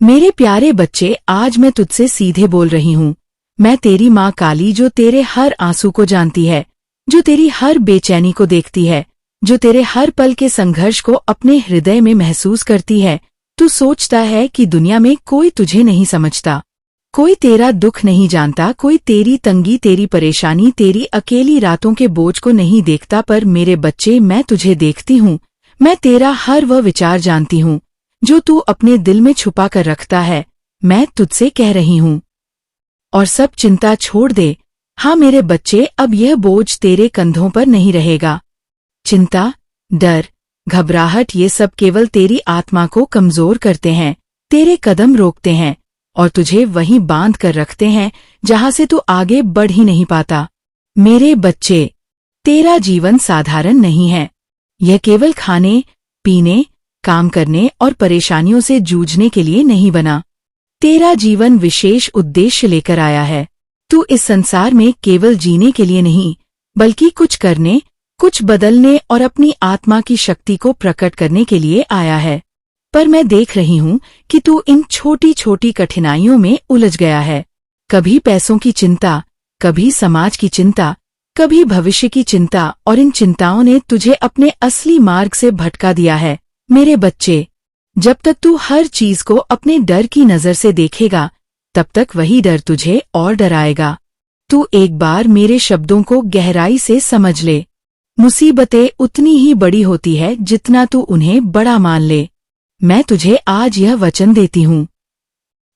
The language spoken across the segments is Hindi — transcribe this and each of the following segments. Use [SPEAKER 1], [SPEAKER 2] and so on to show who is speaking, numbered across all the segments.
[SPEAKER 1] मेरे प्यारे बच्चे, आज मैं तुझसे सीधे बोल रही हूँ। मैं तेरी माँ काली, जो तेरे हर आंसू को जानती है, जो तेरी हर बेचैनी को देखती है, जो तेरे हर पल के संघर्ष को अपने हृदय में महसूस करती है। तू सोचता है कि दुनिया में कोई तुझे नहीं समझता, कोई तेरा दुख नहीं जानता, कोई तेरी तंगी, तेरी परेशानी, तेरी अकेली रातों के बोझ को नहीं देखता। पर मेरे बच्चे, मैं तुझे देखती हूँ। मैं तेरा हर वह विचार जानती हूँ जो तू अपने दिल में छुपा कर रखता है। मैं तुझसे कह रही हूँ, और सब चिंता छोड़ दे। हाँ मेरे बच्चे, अब यह बोझ तेरे कंधों पर नहीं रहेगा। चिंता, डर, घबराहट, ये सब केवल तेरी आत्मा को कमजोर करते हैं, तेरे कदम रोकते हैं और तुझे वहीं बांध कर रखते हैं जहां से तू आगे बढ़ ही नहीं पाता। मेरे बच्चे, तेरा जीवन साधारण नहीं है। यह केवल खाने, पीने, काम करने और परेशानियों से जूझने के लिए नहीं बना। तेरा जीवन विशेष उद्देश्य लेकर आया है। तू इस संसार में केवल जीने के लिए नहीं, बल्कि कुछ करने, कुछ बदलने और अपनी आत्मा की शक्ति को प्रकट करने के लिए आया है। पर मैं देख रही हूँ कि तू इन छोटी छोटी कठिनाइयों में उलझ गया है। कभी पैसों की चिंता, कभी समाज की चिंता, कभी भविष्य की चिंता, और इन चिंताओं ने तुझे अपने असली मार्ग से भटका दिया है। मेरे बच्चे, जब तक तू हर चीज को अपने डर की नजर से देखेगा, तब तक वही डर तुझे और डराएगा। तू एक बार मेरे शब्दों को गहराई से समझ ले। मुसीबतें उतनी ही बड़ी होती है जितना तू उन्हें बड़ा मान ले। मैं तुझे आज यह वचन देती हूँ,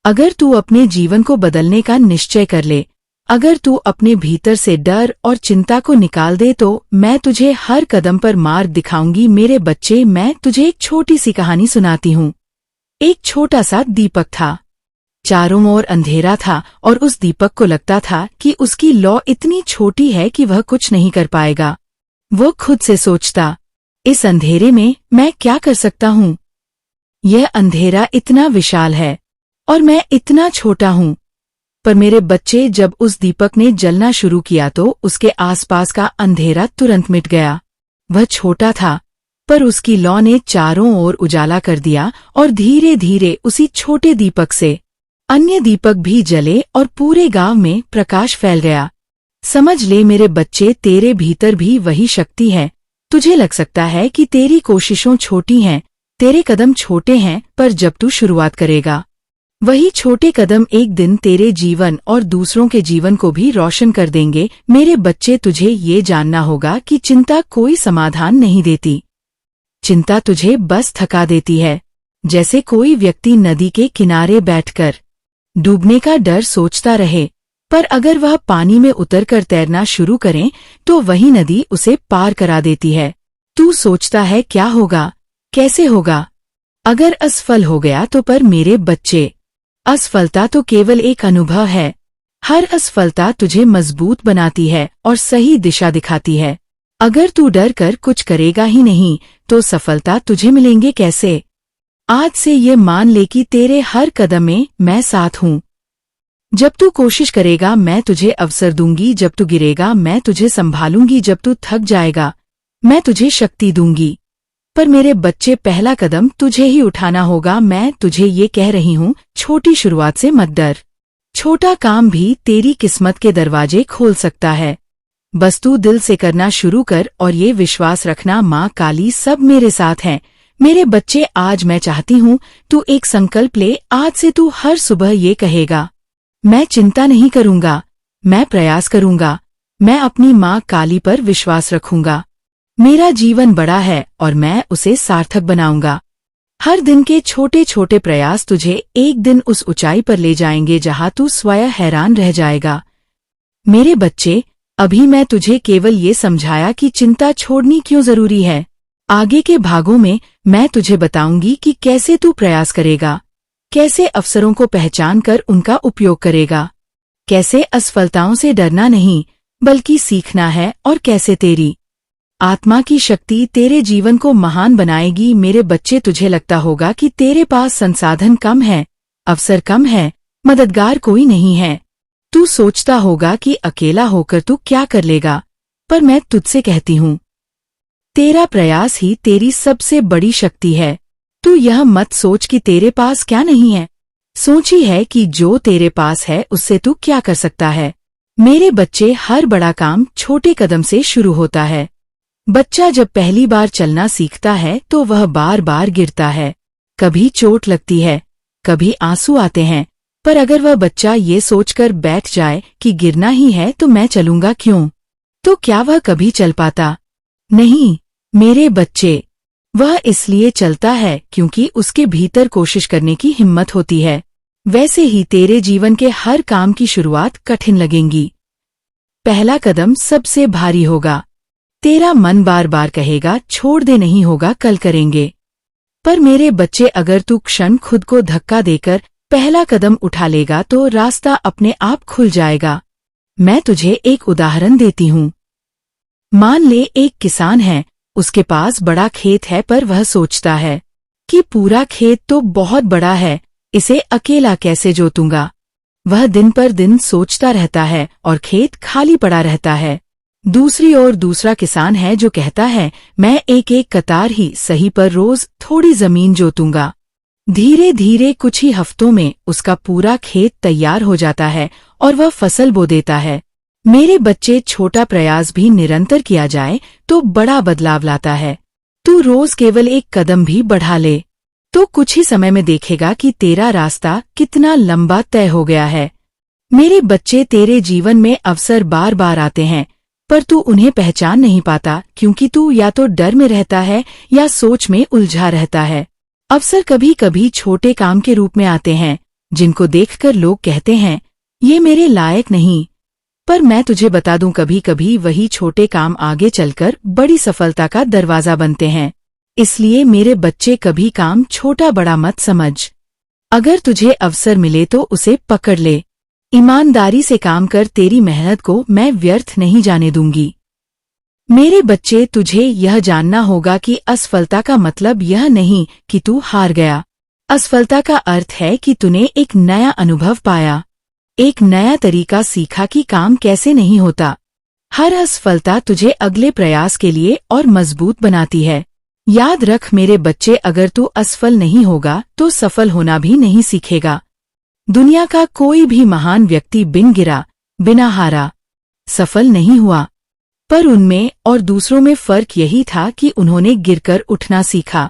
[SPEAKER 1] अगर तू अपने जीवन को बदलने का निश्चय कर ले, अगर तू अपने भीतर से डर और चिंता को निकाल दे, तो मैं तुझे हर कदम पर मार्ग दिखाऊंगी। मेरे बच्चे, मैं तुझे एक छोटी सी कहानी सुनाती हूँ। एक छोटा सा दीपक था। चारों ओर अंधेरा था और उस दीपक को लगता था कि उसकी लौ इतनी छोटी है कि वह कुछ नहीं कर पाएगा। वो खुद से सोचता, इस अंधेरे में मैं क्या कर सकता हूँ? यह अंधेरा इतना विशाल है और मैं इतना छोटा हूँ। पर मेरे बच्चे, जब उस दीपक ने जलना शुरू किया तो उसके आसपास का अंधेरा तुरंत मिट गया। वह छोटा था, पर उसकी लौ ने चारों ओर उजाला कर दिया और धीरे धीरे उसी छोटे दीपक से अन्य दीपक भी जले और पूरे गांव में प्रकाश फैल गया। समझ ले मेरे बच्चे, तेरे भीतर भी वही शक्ति है। तुझे लग सकता है कि तेरी कोशिशों छोटी हैं, तेरे कदम छोटे हैं, पर जब तू शुरुआत करेगा, वही छोटे कदम एक दिन तेरे जीवन और दूसरों के जीवन को भी रोशन कर देंगे। मेरे बच्चे, तुझे ये जानना होगा कि चिंता कोई समाधान नहीं देती। चिंता तुझे बस थका देती है। जैसे कोई व्यक्ति नदी के किनारे बैठकर डूबने का डर सोचता रहे, पर अगर वह पानी में उतरकर तैरना शुरू करे तो वही नदी उसे पार करा देती है। तू सोचता है क्या होगा, कैसे होगा, अगर असफल हो गया तो? पर मेरे बच्चे, असफलता तो केवल एक अनुभव है। हर असफलता तुझे मजबूत बनाती है और सही दिशा दिखाती है। अगर तू डर कर कुछ करेगा ही नहीं तो सफलता तुझे मिलेंगे कैसे? आज से ये मान ले कि तेरे हर कदम में मैं साथ हूँ। जब तू कोशिश करेगा, मैं तुझे अवसर दूंगी। जब तू गिरेगा, मैं तुझे संभालूंगी। जब तू थक जाएगा, मैं तुझे शक्ति दूंगी। पर मेरे बच्चे, पहला कदम तुझे ही उठाना होगा। मैं तुझे ये कह रही हूँ, छोटी शुरुआत से मत डर। छोटा काम भी तेरी किस्मत के दरवाजे खोल सकता है। बस तू दिल से करना शुरू कर और ये विश्वास रखना, माँ काली सब मेरे साथ हैं। मेरे बच्चे, आज मैं चाहती हूँ तू एक संकल्प ले। आज से तू हर सुबह ये कहेगा, मैं चिंता नहीं करूँगा, मैं प्रयास करूँगा, मैं अपनी माँ काली पर विश्वास रखूँगा। मेरा जीवन बड़ा है और मैं उसे सार्थक बनाऊंगा। हर दिन के छोटे छोटे प्रयास तुझे एक दिन उस ऊंचाई पर ले जाएंगे जहां तू स्वयं हैरान रह जाएगा। मेरे बच्चे, अभी मैं तुझे केवल ये समझाया कि चिंता छोड़नी क्यों जरूरी है। आगे के भागों में मैं तुझे बताऊंगी कि कैसे तू प्रयास करेगा, कैसे अवसरों को पहचान कर उनका उपयोग करेगा, कैसे असफलताओं से डरना नहीं बल्कि सीखना है, और कैसे तेरी आत्मा की शक्ति तेरे जीवन को महान बनाएगी। मेरे बच्चे, तुझे लगता होगा कि तेरे पास संसाधन कम है, अवसर कम है, मददगार कोई नहीं है। तू सोचता होगा कि अकेला होकर तू क्या कर लेगा, पर मैं तुझसे कहती हूँ, तेरा प्रयास ही तेरी सबसे बड़ी शक्ति है। तू यह मत सोच कि तेरे पास क्या नहीं है। सोची है कि जो तेरे पास है उससे तू क्या कर सकता है। मेरे बच्चे, हर बड़ा काम छोटे कदम से शुरू होता है। बच्चा जब पहली बार चलना सीखता है तो वह बार बार गिरता है। कभी चोट लगती है, कभी आंसू आते हैं, पर अगर वह बच्चा ये सोचकर बैठ जाए कि गिरना ही है तो मैं चलूंगा क्यों, तो क्या वह कभी चल पाता? नहीं मेरे बच्चे, वह इसलिए चलता है क्योंकि उसके भीतर कोशिश करने की हिम्मत होती है। वैसे ही तेरे जीवन के हर काम की शुरुआत कठिन लगेंगी। पहला कदम सबसे भारी होगा। तेरा मन बार बार कहेगा छोड़ दे, नहीं होगा, कल करेंगे। पर मेरे बच्चे, अगर तू क्षण खुद को धक्का देकर पहला कदम उठा लेगा तो रास्ता अपने आप खुल जाएगा। मैं तुझे एक उदाहरण देती हूँ। मान ले एक किसान है, उसके पास बड़ा खेत है, पर वह सोचता है कि पूरा खेत तो बहुत बड़ा है, इसे अकेला कैसे जोतूंगा। वह दिन पर दिन सोचता रहता है और खेत खाली पड़ा रहता है। दूसरी ओर दूसरा किसान है जो कहता है मैं एक एक कतार ही सही पर रोज थोड़ी जमीन जोतूंगा। धीरे धीरे कुछ ही हफ्तों में उसका पूरा खेत तैयार हो जाता है और वह फसल बो देता है। मेरे बच्चे, छोटा प्रयास भी निरंतर किया जाए तो बड़ा बदलाव लाता है। तू रोज केवल एक कदम भी बढ़ा ले तो कुछ ही समय में देखेगा कि तेरा रास्ता कितना लंबा तय हो गया है। मेरे बच्चे, तेरे जीवन में अवसर बार बार आते हैं, पर तू उन्हें पहचान नहीं पाता क्योंकि तू या तो डर में रहता है या सोच में उलझा रहता है। अवसर कभी कभी छोटे काम के रूप में आते हैं जिनको देखकर लोग कहते हैं ये मेरे लायक नहीं, पर मैं तुझे बता दूं, कभी कभी वही छोटे काम आगे चलकर बड़ी सफलता का दरवाजा बनते हैं। इसलिए मेरे बच्चे, कभी काम छोटा बड़ा मत समझ। अगर तुझे अवसर मिले तो उसे पकड़ ले। ईमानदारी से काम कर, तेरी मेहनत को मैं व्यर्थ नहीं जाने दूंगी। मेरे बच्चे, तुझे यह जानना होगा कि असफलता का मतलब यह नहीं कि तू हार गया। असफलता का अर्थ है कि तूने एक नया अनुभव पाया, एक नया तरीका सीखा कि काम कैसे नहीं होता। हर असफलता तुझे अगले प्रयास के लिए और मजबूत बनाती है। याद रख मेरे बच्चे, अगर तू असफल नहीं होगा तो सफल होना भी नहीं सीखेगा। दुनिया का कोई भी महान व्यक्ति बिन गिरा, बिना हारा सफल नहीं हुआ, पर उनमें और दूसरों में फर्क यही था कि उन्होंने गिरकर उठना सीखा।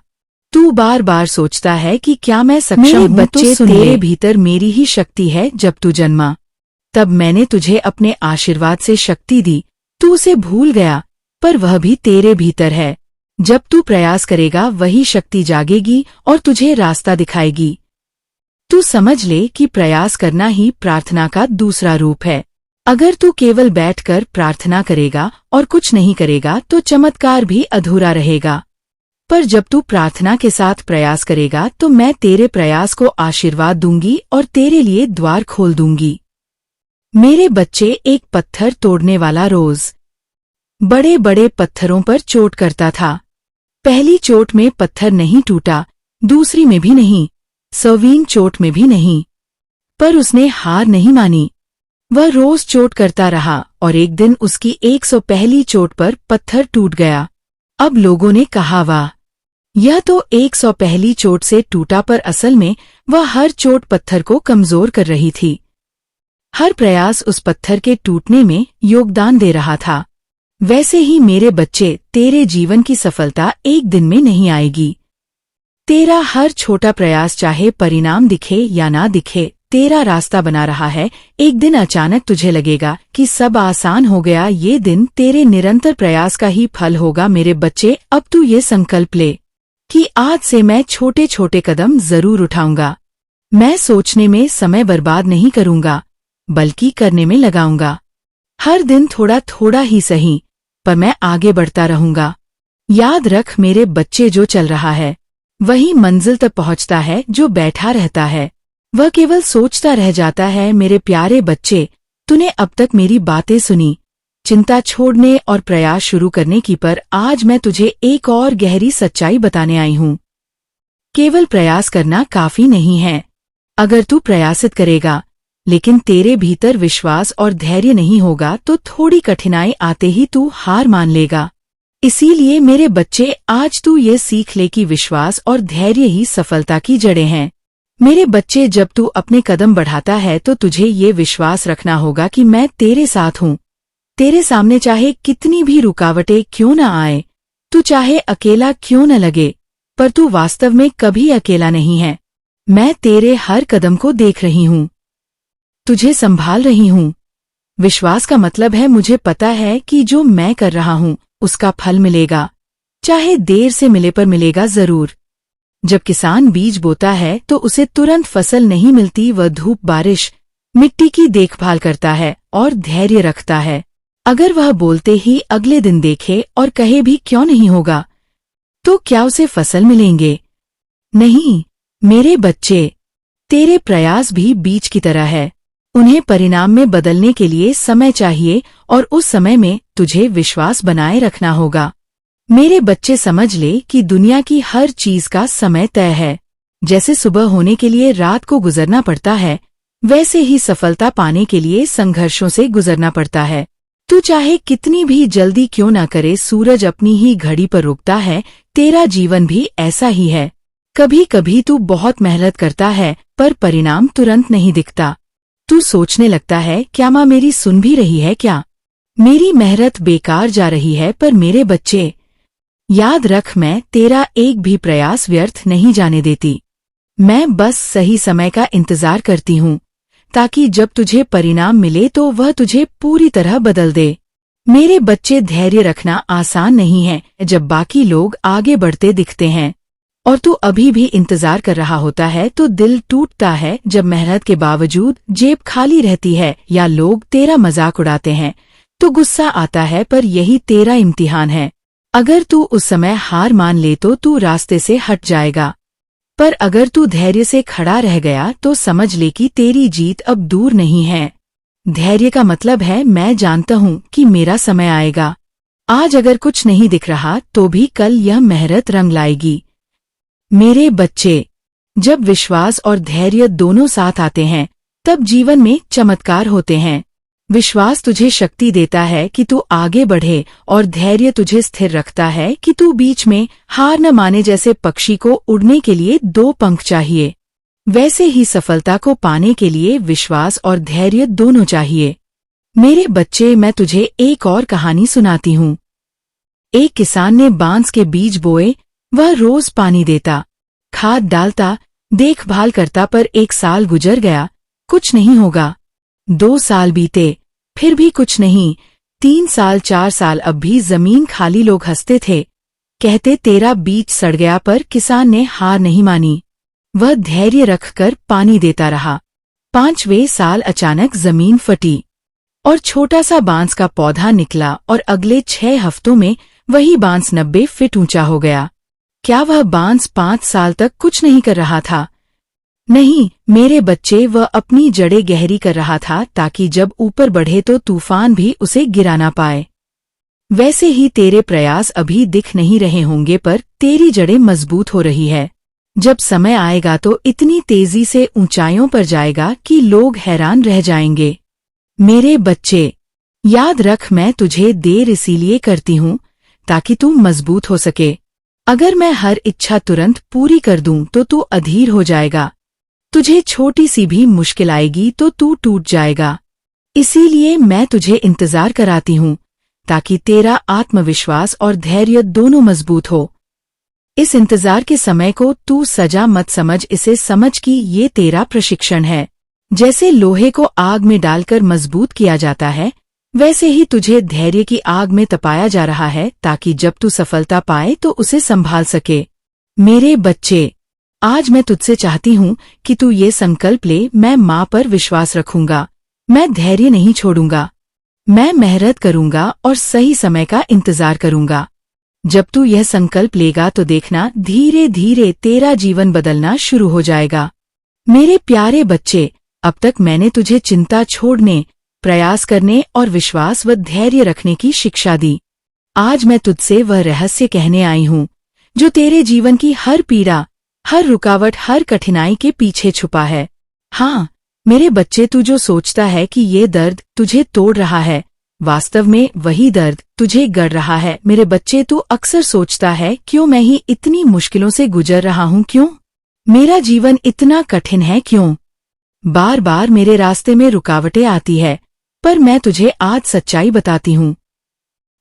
[SPEAKER 1] तू बार बार सोचता है कि क्या मैं सक्षम हूँ? बच्चे, तेरे भीतर मेरी ही शक्ति है। जब तू जन्मा तब मैंने तुझे अपने आशीर्वाद से शक्ति दी, तू उसे भूल गया, पर वह भी तेरे भीतर है। जब तू प्रयास करेगा वही शक्ति जागेगी और तुझे रास्ता दिखाएगी। तू समझ ले कि प्रयास करना ही प्रार्थना का दूसरा रूप है। अगर तू केवल बैठकर प्रार्थना करेगा और कुछ नहीं करेगा तो चमत्कार भी अधूरा रहेगा। पर जब तू प्रार्थना के साथ प्रयास करेगा तो मैं तेरे प्रयास को आशीर्वाद दूंगी और तेरे लिए द्वार खोल दूंगी। मेरे बच्चे, एक पत्थर तोड़ने वाला रोज बड़े बड़े पत्थरों पर चोट करता था। पहली चोट में पत्थर नहीं टूटा, दूसरी में भी नहीं, 100वीं चोट में भी नहीं, पर उसने हार नहीं मानी। वह रोज चोट करता रहा और एक दिन उसकी 101 चोट पर पत्थर टूट गया। अब लोगों ने कहा वाह, यह तो 101 चोट से टूटा, पर असल में वह हर चोट पत्थर को कमजोर कर रही थी। हर प्रयास उस पत्थर के टूटने में योगदान दे रहा था। वैसे ही मेरे बच्चे, तेरे जीवन की सफलता एक दिन में नहीं आएगी। तेरा हर छोटा प्रयास, चाहे परिणाम दिखे या ना दिखे, तेरा रास्ता बना रहा है। एक दिन अचानक तुझे लगेगा कि सब आसान हो गया। ये दिन तेरे निरंतर प्रयास का ही फल होगा। मेरे बच्चे, अब तू ये संकल्प ले कि आज से मैं छोटे छोटे कदम जरूर उठाऊंगा। मैं सोचने में समय बर्बाद नहीं करूंगा, बल्कि करने में लगाऊंगा। हर दिन थोड़ा थोड़ा ही सही, पर मैं आगे बढ़ता रहूंगा। याद रख मेरे बच्चे, जो चल रहा है वही मंजिल तक पहुंचता है, जो बैठा रहता है वह केवल सोचता रह जाता है। मेरे प्यारे बच्चे, तूने अब तक मेरी बातें सुनी, चिंता छोड़ने और प्रयास शुरू करने की, पर आज मैं तुझे एक और गहरी सच्चाई बताने आई हूँ। केवल प्रयास करना काफी नहीं है। अगर तू प्रयासित करेगा लेकिन तेरे भीतर विश्वास और धैर्य नहीं होगा तो थोड़ी कठिनाई आते ही तू हार मान लेगा। इसीलिए मेरे बच्चे, आज तू ये सीख ले कि विश्वास और धैर्य ही सफलता की जड़ें हैं। मेरे बच्चे, जब तू अपने कदम बढ़ाता है तो तुझे ये विश्वास रखना होगा कि मैं तेरे साथ हूँ। तेरे सामने चाहे कितनी भी रुकावटें क्यों न आए, तू चाहे अकेला क्यों न लगे, पर तू वास्तव में कभी अकेला नहीं है। मैं तेरे हर कदम को देख रही हूँ, तुझे संभाल रही हूँ। विश्वास का मतलब है मुझे पता है कि जो मैं कर रहा हूँ उसका फल मिलेगा, चाहे देर से मिले पर मिलेगा जरूर। जब किसान बीज बोता है तो उसे तुरंत फसल नहीं मिलती। वह धूप, बारिश, मिट्टी की देखभाल करता है और धैर्य रखता है। अगर वह बोलते ही अगले दिन देखे और कहे भी क्यों नहीं होगा, तो क्या उसे फसल मिलेंगे? नहीं। मेरे बच्चे, तेरे प्रयास भी बीज की तरह है। उन्हें परिणाम में बदलने के लिए समय चाहिए और उस समय में तुझे विश्वास बनाए रखना होगा। मेरे बच्चे, समझ ले कि दुनिया की हर चीज का समय तय है। जैसे सुबह होने के लिए रात को गुजरना पड़ता है, वैसे ही सफलता पाने के लिए संघर्षों से गुजरना पड़ता है। तू चाहे कितनी भी जल्दी क्यों ना करे, सूरज अपनी ही घड़ी पर रुकता है। तेरा जीवन भी ऐसा ही है। कभी कभी तू बहुत मेहनत करता है पर परिणाम तुरंत नहीं दिखता। तू सोचने लगता है, क्या माँ मेरी सुन भी रही है क्या? मेरी मेहनत बेकार जा रही है। पर मेरे बच्चे, याद रख, मैं तेरा एक भी प्रयास व्यर्थ नहीं जाने देती। मैं बस सही समय का इंतजार करती हूँ, ताकि जब तुझे परिणाम मिले तो वह तुझे पूरी तरह बदल दे। मेरे बच्चे, धैर्य रखना आसान नहीं है जब बाकी लोग आगे बढ़ते दिखते हैं और तू अभी भी इंतजार कर रहा होता है तो दिल टूटता है। जब मेहनत के बावजूद जेब खाली रहती है या लोग तेरा मजाक उड़ाते हैं तो गुस्सा आता है, पर यही तेरा इम्तिहान है। अगर तू उस समय हार मान ले तो तू रास्ते से हट जाएगा, पर अगर तू धैर्य से खड़ा रह गया तो समझ ले कि तेरी जीत अब दूर नहीं है। धैर्य का मतलब है, मैं जानता हूँ कि मेरा समय आएगा। आज अगर कुछ नहीं दिख रहा तो भी कल यह मेहनत रंग लाएगी। मेरे बच्चे, जब विश्वास और धैर्य दोनों साथ आते हैं तब जीवन में चमत्कार होते हैं। विश्वास तुझे शक्ति देता है कि तू आगे बढ़े और धैर्य तुझे स्थिर रखता है कि तू बीच में हार न माने। जैसे पक्षी को उड़ने के लिए 2 पंख चाहिए, वैसे ही सफलता को पाने के लिए विश्वास और धैर्य दोनों चाहिए। मेरे बच्चे, मैं तुझे एक और कहानी सुनाती हूँ। एक किसान ने बांस के बीज बोए। वह रोज पानी देता, खाद डालता, देखभाल करता, पर 1 साल गुजर गया, कुछ नहीं होगा। 2 साल बीते, फिर भी कुछ नहीं। 3 साल, 4 साल, अब भी जमीन खाली। लोग हंसते थे, कहते तेरा बीज सड़ गया, पर किसान ने हार नहीं मानी। वह धैर्य रखकर पानी देता रहा। 5वें साल अचानक जमीन फटी और छोटा सा बांस का पौधा निकला और अगले 6 हफ्तों में वही बांस 90 फीट ऊंचा हो गया। क्या वह बांस 5 साल तक कुछ नहीं कर रहा था? नहीं मेरे बच्चे, वह अपनी जड़ें गहरी कर रहा था ताकि जब ऊपर बढ़े तो तूफान भी उसे गिरा ना पाए। वैसे ही तेरे प्रयास अभी दिख नहीं रहे होंगे, पर तेरी जड़ें मजबूत हो रही है। जब समय आएगा तो इतनी तेजी से ऊंचाइयों पर जाएगा कि लोग हैरान रह जाएंगे। मेरे बच्चे, याद रख, मैं तुझे देर इसीलिए करती हूँ ताकि तू मजबूत हो सके। अगर मैं हर इच्छा तुरंत पूरी कर दूं तो तू अधीर हो जाएगा। तुझे छोटी सी भी मुश्किल आएगी तो तू टूट जाएगा। इसीलिए मैं तुझे इंतजार कराती हूँ ताकि तेरा आत्मविश्वास और धैर्य दोनों मजबूत हो। इस इंतजार के समय को तू सजा मत समझ, इसे समझ कि ये तेरा प्रशिक्षण है। जैसे लोहे को आग में डालकर मजबूत किया जाता है, वैसे ही तुझे धैर्य की आग में तपाया जा रहा है ताकि जब तू सफलता पाए तो उसे संभाल सके। मेरे बच्चे, आज मैं तुझसे चाहती हूँ कि तू ये संकल्प ले, मैं माँ पर विश्वास रखूंगा, मैं धैर्य नहीं छोड़ूंगा, मैं मेहनत करूंगा और सही समय का इंतजार करूंगा। जब तू यह संकल्प लेगा तो देखना, धीरे धीरे तेरा जीवन बदलना शुरू हो जाएगा। मेरे प्यारे बच्चे, अब तक मैंने तुझे चिंता छोड़ने, प्रयास करने और विश्वास व धैर्य रखने की शिक्षा दी। आज मैं तुझसे वह रहस्य कहने आई हूँ जो तेरे जीवन की हर पीड़ा, हर रुकावट, हर कठिनाई के पीछे छुपा है। हाँ मेरे बच्चे, तू जो सोचता है कि ये दर्द तुझे तोड़ रहा है, वास्तव में वही दर्द तुझे गढ़ रहा है। मेरे बच्चे, तू अक्सर सोचता है, क्यों मैं ही इतनी मुश्किलों से गुजर रहा हूँ, क्यों? मेरा जीवन इतना कठिन है क्यों? बार बार मेरे रास्ते में रुकावटें आती है, पर मैं तुझे आज सच्चाई बताती हूँ।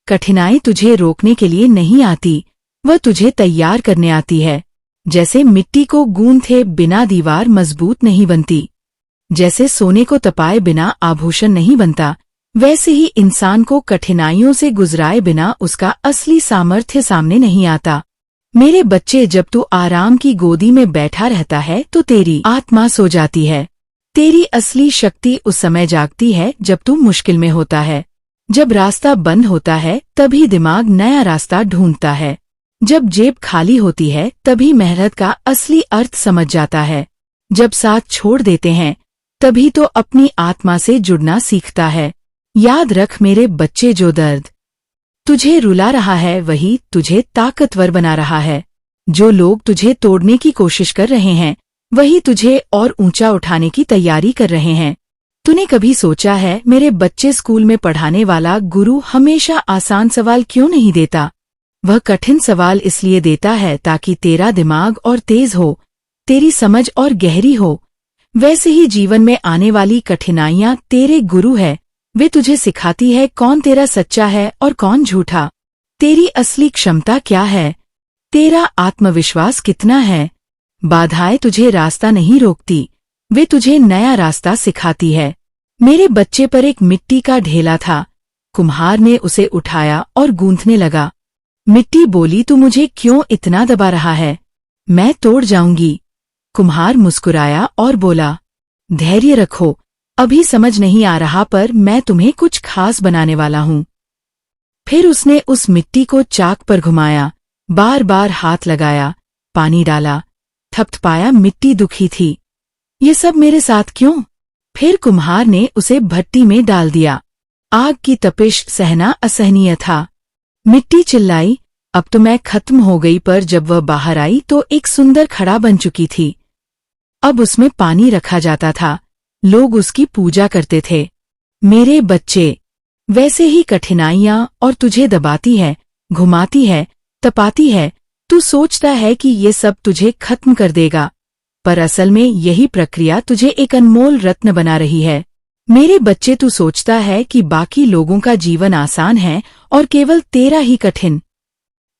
[SPEAKER 1] कठिनाई तुझे रोकने के लिए नहीं आती, वह तुझे तैयार करने आती है। जैसे मिट्टी को गूंथे बिना दीवार मजबूत नहीं बनती, जैसे सोने को तपाए बिना आभूषण नहीं बनता, वैसे ही इंसान को कठिनाइयों से गुजराए बिना उसका असली सामर्थ्य सामने नहीं आता। मेरे बच्चे, जब तू आराम की गोदी में बैठा रहता है तो तेरी आत्मा सो जाती है। तेरी असली शक्ति उस समय जागती है जब तू मुश्किल में होता है। जब रास्ता बंद होता है तभी दिमाग नया रास्ता ढूंढता है। जब जेब खाली होती है तभी मेहनत का असली अर्थ समझ जाता है। जब साथ छोड़ देते हैं तभी तो अपनी आत्मा से जुड़ना सीखता है। याद रख मेरे बच्चे, जो दर्द तुझे रुला रहा है वही तुझे ताकतवर बना रहा है। जो लोग तुझे तोड़ने की कोशिश कर रहे हैं वही तुझे और ऊंचा उठाने की तैयारी कर रहे हैं। तूने कभी सोचा है मेरे बच्चे, स्कूल में पढ़ाने वाला गुरु हमेशा आसान सवाल क्यों नहीं देता? वह कठिन सवाल इसलिए देता है ताकि तेरा दिमाग और तेज हो, तेरी समझ और गहरी हो। वैसे ही जीवन में आने वाली कठिनाइयां तेरे गुरु है। वे तुझे सिखाती है कौन तेरा सच्चा है और कौन झूठा। तेरी असली क्षमता क्या है, तेरा आत्मविश्वास कितना है। बाधाएं तुझे रास्ता नहीं रोकती, वे तुझे नया रास्ता सिखाती है। मेरे बच्चे, पर एक मिट्टी का ढेला था। कुम्हार ने उसे उठाया और गूंथने लगा। मिट्टी बोली, तू मुझे क्यों इतना दबा रहा है? मैं तोड़ जाऊंगी। कुम्हार मुस्कुराया और बोला, धैर्य रखो, अभी समझ नहीं आ रहा पर मैं तुम्हें कुछ खास बनाने वाला हूँ। फिर उसने उस मिट्टी को चाक पर घुमाया, बार बार हाथ लगाया, पानी डाला, थपथपाया। मिट्टी दुखी थी। ये सब मेरे साथ क्यों? फिर कुम्हार ने उसे भट्टी में डाल दिया। आग की तपिश सहना असहनीय था। मिट्टी चिल्लाई, अब तो मैं खत्म हो गई। पर जब वह बाहर आई तो एक सुंदर घड़ा बन चुकी थी। अब उसमें पानी रखा जाता था, लोग उसकी पूजा करते थे। मेरे बच्चे, वैसे ही कठिनाइयां और तुझे दबाती है, घुमाती है, तपाती है। तू सोचता है कि ये सब तुझे खत्म कर देगा, पर असल में यही प्रक्रिया तुझे एक अनमोल रत्न बना रही है। मेरे बच्चे, तू सोचता है कि बाकी लोगों का जीवन आसान है और केवल तेरा ही कठिन।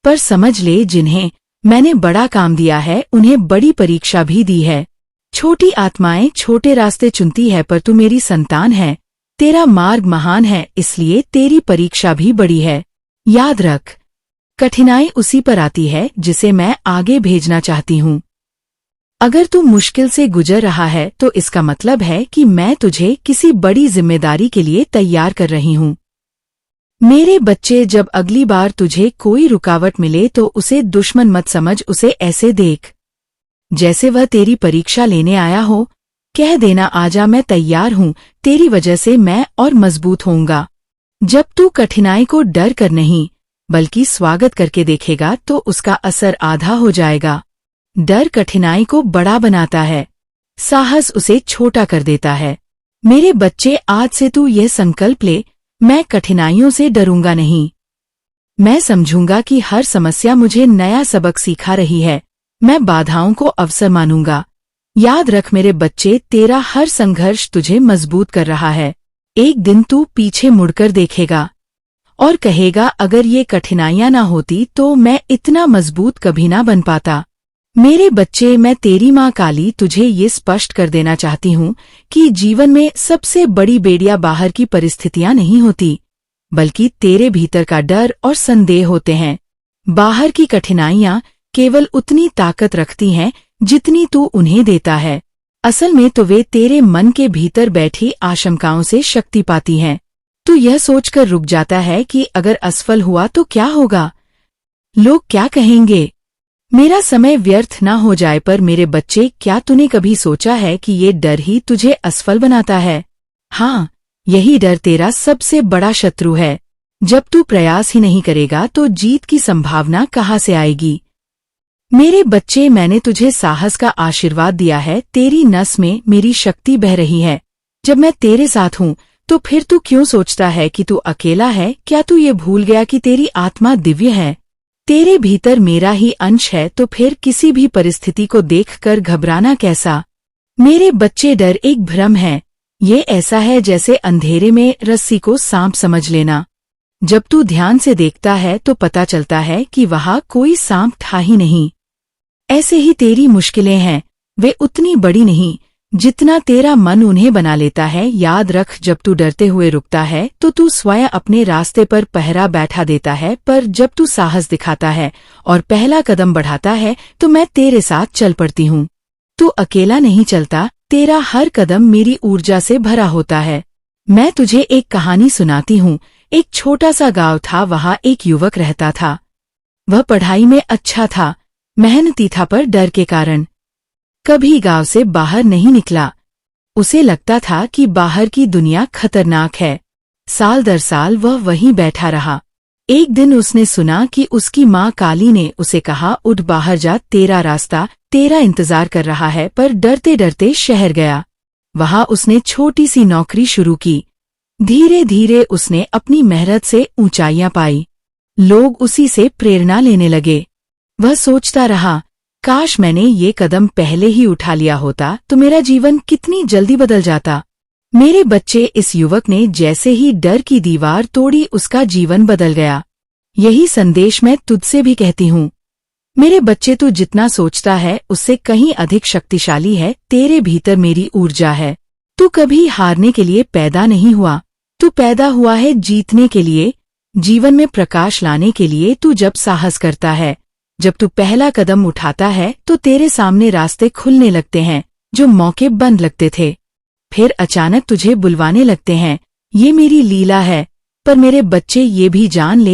[SPEAKER 1] पर समझ ले, जिन्हें मैंने बड़ा काम दिया है उन्हें बड़ी परीक्षा भी दी है। छोटी आत्माएं छोटे रास्ते चुनती है, पर तू मेरी संतान है। तेरा मार्ग महान है, इसलिए तेरी परीक्षा भी बड़ी है। याद रख, कठिनाई उसी पर आती है जिसे मैं आगे भेजना चाहती हूँ। अगर तू मुश्किल से गुजर रहा है तो इसका मतलब है कि मैं तुझे किसी बड़ी जिम्मेदारी के लिए तैयार कर रही हूँ। मेरे बच्चे, जब अगली बार तुझे कोई रुकावट मिले तो उसे दुश्मन मत समझ, उसे ऐसे देख जैसे वह तेरी परीक्षा लेने आया हो। कह देना, आजा, मैं तैयार हूँ, तेरी वजह से मैं और मजबूत होऊंगा। जब तू कठिनाई को डर कर नहीं बल्कि स्वागत करके देखेगा तो उसका असर आधा हो जाएगा। डर कठिनाई को बड़ा बनाता है, साहस उसे छोटा कर देता है। मेरे बच्चे, आज से तू यह संकल्प ले, मैं कठिनाइयों से डरूंगा नहीं। मैं समझूंगा कि हर समस्या मुझे नया सबक सिखा रही है। मैं बाधाओं को अवसर मानूंगा। याद रख मेरे बच्चे, तेरा हर संघर्ष तुझे मजबूत कर रहा है। एक दिन तू पीछे मुड़कर देखेगा और कहेगा, अगर ये कठिनाइयां ना होती तो मैं इतना मजबूत कभी ना बन पाता। मेरे बच्चे, मैं तेरी माँ काली तुझे ये स्पष्ट कर देना चाहती हूँ कि जीवन में सबसे बड़ी बेड़ियां बाहर की परिस्थितियां नहीं होती, बल्कि तेरे भीतर का डर और संदेह होते हैं। बाहर की कठिनाइयां केवल उतनी ताकत रखती हैं जितनी तू उन्हें देता है। असल में तो वे तेरे मन के भीतर बैठी आशंकाओं से शक्ति पाती हैं। तू यह सोचकर रुक जाता है कि अगर असफल हुआ तो क्या होगा, लोग क्या कहेंगे, मेरा समय व्यर्थ ना हो जाए। पर मेरे बच्चे, क्या तूने कभी सोचा है कि ये डर ही तुझे असफल बनाता है? हाँ, यही डर तेरा सबसे बड़ा शत्रु है। जब तू प्रयास ही नहीं करेगा तो जीत की संभावना कहाँ से आएगी? मेरे बच्चे, मैंने तुझे साहस का आशीर्वाद दिया है। तेरी नस में मेरी शक्ति बह रही है। जब मैं तेरे साथ हूँ तो फिर तू क्यों सोचता है कि तू अकेला है? क्या तू ये भूल गया कि तेरी आत्मा दिव्य है? तेरे भीतर मेरा ही अंश है, तो फिर किसी भी परिस्थिति को देखकर घबराना कैसा। मेरे बच्चे, डर एक भ्रम है। ये ऐसा है जैसे अंधेरे में रस्सी को सांप समझ लेना। जब तू ध्यान से देखता है तो पता चलता है कि वहां कोई सांप था ही नहीं। ऐसे ही तेरी मुश्किलें हैं, वे उतनी बड़ी नहीं जितना तेरा मन उन्हें बना लेता है। याद रख, जब तू डरते हुए रुकता है तो तू स्वयं अपने रास्ते पर पहरा बैठा देता है, पर जब तू साहस दिखाता है और पहला कदम बढ़ाता है तो मैं तेरे साथ चल पड़ती हूँ। तू अकेला नहीं चलता, तेरा हर कदम मेरी ऊर्जा से भरा होता है। मैं तुझे एक कहानी सुनाती हूँ। एक छोटा सा गांव था, वहां एक युवक रहता था। वह पढ़ाई में अच्छा था, मेहनती था, पर डर के कारण कभी गांव से बाहर नहीं निकला। उसे लगता था कि बाहर की दुनिया खतरनाक है। साल दर साल वह वहीं बैठा रहा। एक दिन उसने सुना कि उसकी माँ काली ने उसे कहा, उठ बाहर जा, तेरा रास्ता तेरा इंतजार कर रहा है। पर डरते डरते शहर गया। वहां उसने छोटी सी नौकरी शुरू की। धीरे धीरे उसने अपनी मेहनत से ऊंचाइयां पाई। लोग उसी से प्रेरणा लेने लगे। वह सोचता रहा, काश मैंने ये कदम पहले ही उठा लिया होता तो मेरा जीवन कितनी जल्दी बदल जाता। मेरे बच्चे, इस युवक ने जैसे ही डर की दीवार तोड़ी, उसका जीवन बदल गया। यही संदेश मैं तुझसे भी कहती हूँ। मेरे बच्चे, तू जितना सोचता है उससे कहीं अधिक शक्तिशाली है। तेरे भीतर मेरी ऊर्जा है। तू कभी हारने के लिए पैदा नहीं हुआ, तू पैदा हुआ है जीतने के लिए, जीवन में प्रकाश लाने के लिए। तू जब साहस करता है, जब तू पहला कदम उठाता है तो तेरे सामने रास्ते खुलने लगते हैं जो मौके बंद लगते थे। फिर अचानक तुझे बुलवाने लगते हैं। ये मेरी लीला है। पर मेरे बच्चे, ये भी जान ले